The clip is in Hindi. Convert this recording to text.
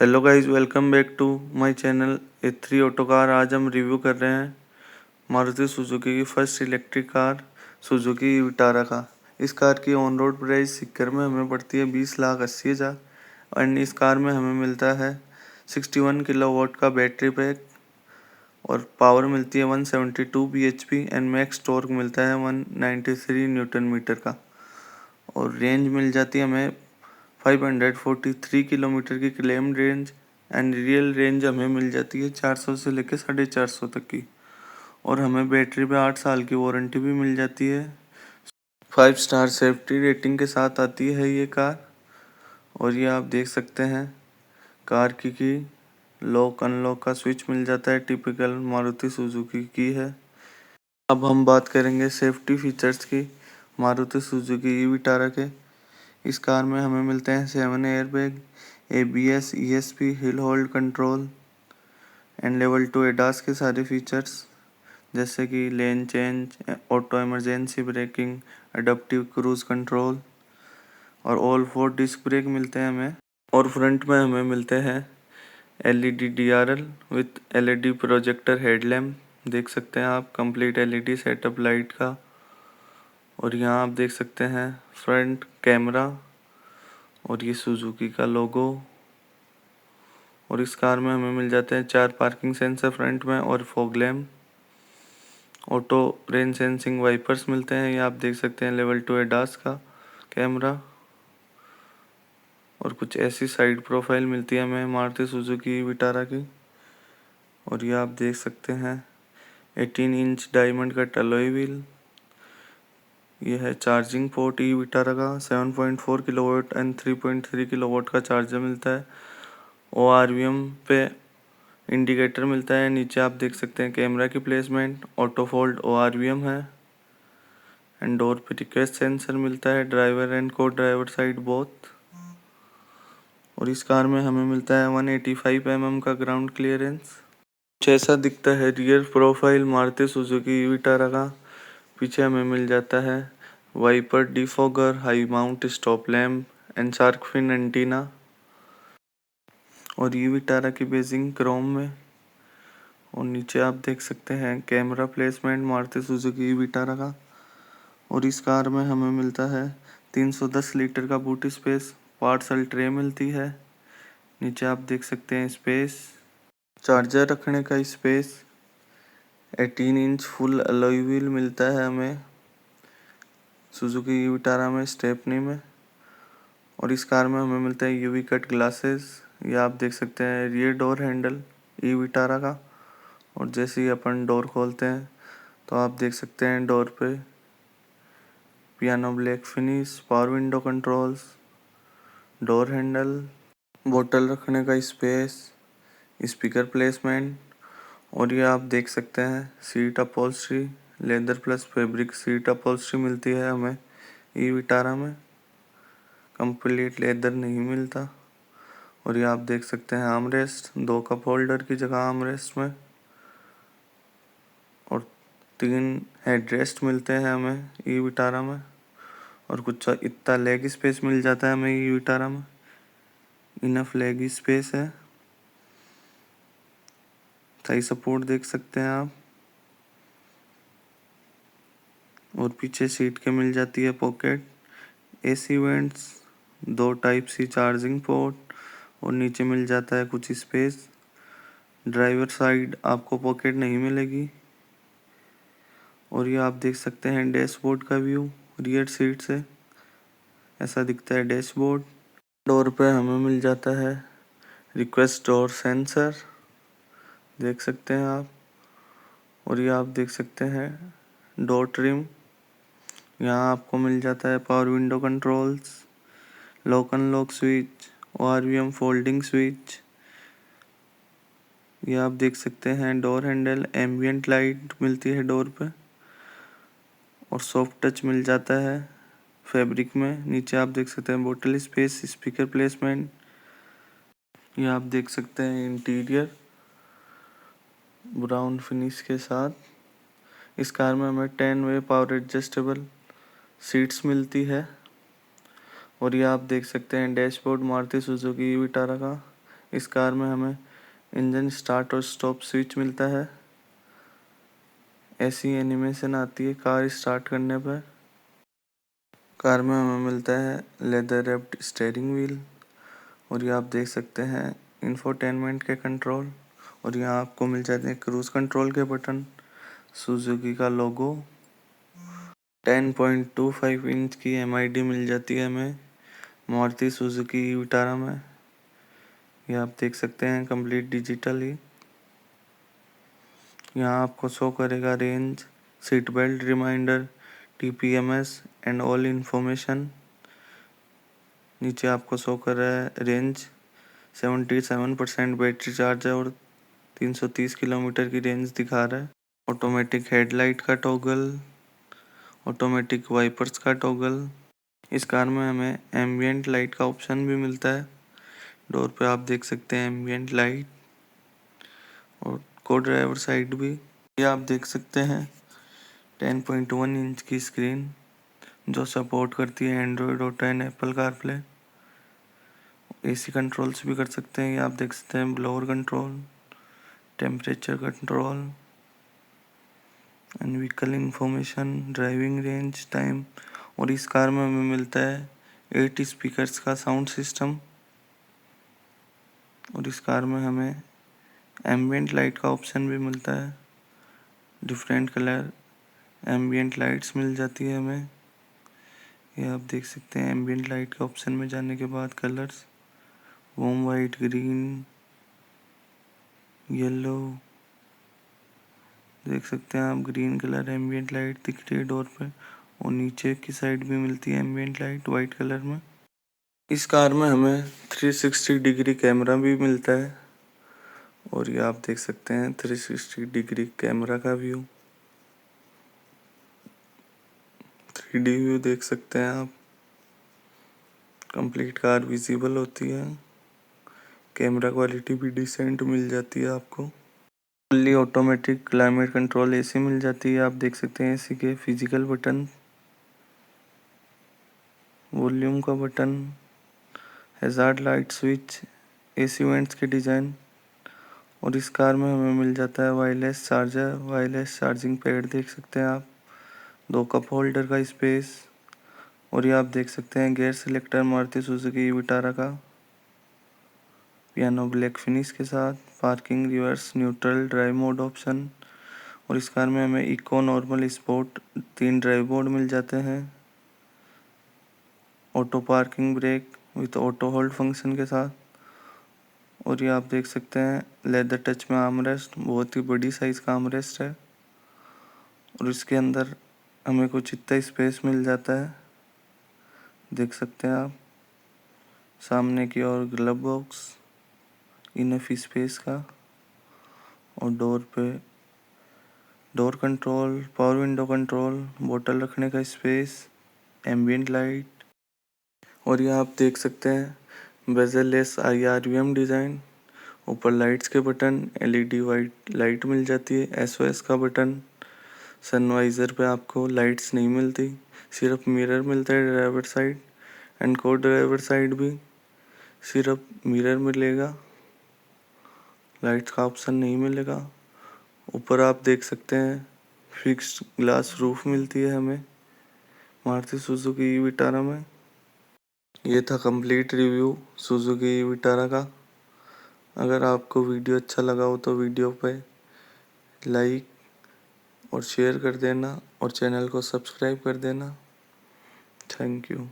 Hello guys, welcome back to my channel ए3 ऑटो कार। आज हम रिव्यू कर रहे हैं मारुति सुजुकी की first electric car Suzuki Vitara का। इस कार की ऑन रोड प्राइस सिक्कर में हमें पड़ती है 20,80,000 एंड इस कार में हमें मिलता है 61 किलोवाट का बैटरी पैक और पावर मिलती है 172 bhp एंड मैक्स टॉर्क मिलता है 193 न्यूटन मीटर का और रेंज मिल जाती है हमें 543 किलोमीटर की claim range and real range हमें मिल जाती है 400 से लेकर 450 तक की और हमें बैटरी पे 8 साल की वारंटी भी मिल जाती है। 5 स्टार सेफ्टी रेटिंग के साथ आती है ये कार और ये आप देख सकते हैं कार की लॉक अनलॉक का स्विच मिल जाता है, टिपिकल मारुति सुजुकी की है। अब हम बात करेंगे सेफ्टी फीचर्स की मारुति सुजुकी विटारा के। इस कार में हमें मिलते हैं 7 airbag, ABS, ESP, hill hold control and level 2 ADAS के सारे फीचर्स जैसे कि lane change, auto emergency breaking, adaptive cruise control और ऑल 4 डिस्क ब्रेक मिलते हैं हमें। और फ्रंट में हमें मिलते हैं LED DRL with LED projector headlamp, देख सकते हैं आप कंप्लीट LED सेटअप लाइट का। और यहाँ आप देख सकते हैं फ्रंट कैमरा और ये सुजुकी का लोगो। और इस कार में हमें मिल जाते हैं 4 पार्किंग सेंसर फ्रंट में और fog lamp, auto rain sensing wipers मिलते हैं। ये आप देख सकते हैं लेवल 2 एडास का कैमरा और कुछ ऐसी साइड प्रोफाइल मिलती है हमें मारुति सुजुकी विटारा की। और ये आप देख सकते हैं 18 इंच डायमंड का टलॉय व्हील। ये है चार्जिंग पोर्ट ई विटारा का, 7.4 किलोवाट एंड 3.3 किलोवाट का चार्जर मिलता है। ORVM पे इंडिकेटर मिलता है। नीचे आप देख सकते हैं कैमरा की प्लेसमेंट, ऑटो फोल्ड ORVM है एंड डोर पे रिक्वेस्ट सेंसर मिलता है, ड्राइवर एंड को ड्राइवर साइड बोथ। और इस कार में हमें मिलता है 185 mm का ग्राउंड क्लियरेंस। कुछ ऐसा दिखता है rear profile Maruti Suzuki Vitara का। पीछे हमें मिल जाता है wiper defogger, high mount stop lamp and shark fin antenna. और ये विटारा की बेसिंग क्रोम में। और नीचे आप देख सकते हैं camera placement Maruti Suzuki Vitara का। और इस कार में हमें मिलता है 310 लीटर का बूट स्पेस, पार्सल ट्रे मिलती है। नीचे आप देख सकते हैं स्पेस, चार्जर रखने का space, 18 inch full alloy wheel मिलता है हमें सुजुकी विटारा में स्टेपनी में। और इस कार में हमें मिलता है UV कट ग्लासेस। ये आप देख सकते हैं rear door handle e Vitara का। और जैसे ही अपन डोर खोलते हैं तो आप देख सकते हैं डोर पे piano black finish, power window controls, door handle, बोतल रखने का स्पेस, स्पीकर प्लेसमेंट। और ये आप देख सकते हैं seat upholstery, leather plus fabric seat upholstery मिलती है हमें ई विटारा में, कंप्लीट लेदर नहीं मिलता। और ये आप देख सकते हैं आर्मरेस्ट, 2 कप होल्डर की जगह आर्मरेस्ट में। और 3 हेडरेस्ट मिलते हैं हमें ई विटारा में। और कुछ इतना लेग स्पेस मिल जाता है हमें ई विटारा में, इनफ लेग स्पेस है। थाई सपोर्ट देख सकते हैं आप। और पीछे सीट के मिल जाती है pocket, AC vents, 2 type C charging port और नीचे मिल जाता है कुछ स्पेस। ड्राइवर साइड आपको पॉकेट नहीं मिलेगी। और ये आप देख सकते हैं डैशबोर्ड का व्यू रियर सीट से, ऐसा दिखता है डैशबोर्ड। डोर पे हमें मिल जाता है रिक्वेस्ट डोर सेंसर, देख सकते हैं आप। और ये आप देख सकते हैं डोर ट्रिम। यहाँ आपको मिल जाता है power window controls, lock unlock switch, ORVM folding switch. ये आप देख सकते हैं डोर हैंडल, एम्बियंट लाइट मिलती है डोर पे और सॉफ्ट टच मिल जाता है फैब्रिक में। नीचे आप देख सकते हैं बोतल स्पेस, स्पीकर प्लेसमेंट। ये आप देख सकते हैं इंटीरियर ब्राउन फिनिश के साथ। इस कार में हमें 10 वे पावर एडजस्टेबल सीट्स मिलती है। और ये आप देख सकते हैं डैशबोर्ड मारुति सुजुकी विटारा का, इस कार में हमें इंजन स्टार्ट और स्टॉप स्विच मिलता है। ऐसी एनिमेशन आती है कार स्टार्ट करने पर। कार में हमें मिलता है लेदर रैप्ड स्टीयरिंग व्हील, और ये आप देख सकते हैं इंफोटेनमेंट के कंट्रोल, और यहाँ आपको मिल जाते हैं क्रूज कंट्रोल के बटन, सुजुकी का लोगो। 10.25 इंच की MID मिल जाती है हमें मारुति सुजुकी विटारा में। ये आप देख सकते हैं कंप्लीट डिजिटल ही। यहाँ आपको शो करेगा range, seat belt reminder, TPMS and all information. नीचे आपको शो कर रहा है रेंज 77% बैटरी चार्ज है और 330 किलोमीटर की रेंज दिखा रहा है। ऑटोमेटिक हेडलाइट का टॉगल, ऑटोमेटिक वाइपर्स का टॉगल। इस कार में हमें एम्बियंट लाइट का ऑप्शन भी मिलता है। डोर पे आप देख सकते हैं एम्बियंट लाइट, और को ड्राइवर साइड भी ये आप देख सकते हैं 10.1 इंच की स्क्रीन जो सपोर्ट करती है Android auto and Apple CarPlay. AC controls भी कर सकते हैं। ये आप देख सकते हैं blower control, temperature control and vehicle information, driving range, time. और इस कार में हमें मिलता है 8 स्पीकर्स का साउंड सिस्टम। और इस कार में हमें एम्बियंट लाइट का ऑप्शन भी मिलता है। डिफरेंट कलर एम्बियंट लाइट्स मिल जाती है हमें। ये आप देख सकते हैं एम्बियंट लाइट के ऑप्शन में जाने के बाद colours warm white, green, yellow, देख सकते हैं आप ग्रीन कलर एम्बियंट लाइट दिख रही है डोर पे, और नीचे की साइड भी मिलती है एम्बियंट लाइट वाइट कलर में। इस कार में हमें 360 डिग्री कैमरा भी मिलता है, और ये आप देख सकते हैं 360 डिग्री कैमरा का व्यू, 3D व्यू देख सकते हैं आप। कंप्लीट कार विजिबल होती है, कैमरा क्वालिटी भी डिसेंट मिल जाती है आपको। Fully automatic climate control AC मिल जाती है। आप देख सकते हैं AC के फिजिकल बटन, वॉल्यूम का button, hazard light switch, AC vents के डिज़ाइन। और इस कार में हमें मिल जाता है wireless charger, wireless charging pad देख सकते हैं आप, 2 कप होल्डर का स्पेस। और ये आप देख सकते हैं gear selector Maruti Suzuki Vitara का, पियानो ब्लैक फिनिश के साथ, parking, reverse, neutral, drive mode option. और इस कार में हमें eco, normal, sport 3 drive mode मिल जाते हैं। Auto parking brake with auto hold function के साथ। और ये आप देख सकते हैं लेदर टच में आर्मरेस्ट, बहुत ही बड़ी साइज का आर्मरेस्ट है। और इसके अंदर हमें कुछ इतना स्पेस मिल जाता है, देख सकते हैं आप। सामने की ओर ग्लव बॉक्स, इनफ स्पेस का, और डोर पे door control, power window control, बोतल रखने का स्पेस, एम्बियंट लाइट। और ये आप देख सकते हैं बेजल-लेस IRVM डिज़ाइन, ऊपर लाइट्स के बटन, LED वाइट लाइट मिल जाती है, SOS का बटन। सनवाइजर पे आपको लाइट्स नहीं मिलती, सिर्फ मिरर मिलता है ड्राइवर साइड, एंड को ड्राइवर साइड भी सिर्फ मिरर मिलेगा, लाइट्स का ऑप्शन नहीं मिलेगा। ऊपर आप देख सकते हैं फिक्स्ड ग्लास रूफ मिलती है हमें मारुति सुजुकी विटारा में। ये था कंप्लीट रिव्यू सुजुकी विटारा का। अगर आपको वीडियो अच्छा लगा हो तो वीडियो पे लाइक और शेयर कर देना, और चैनल को सब्सक्राइब कर देना। Thank you.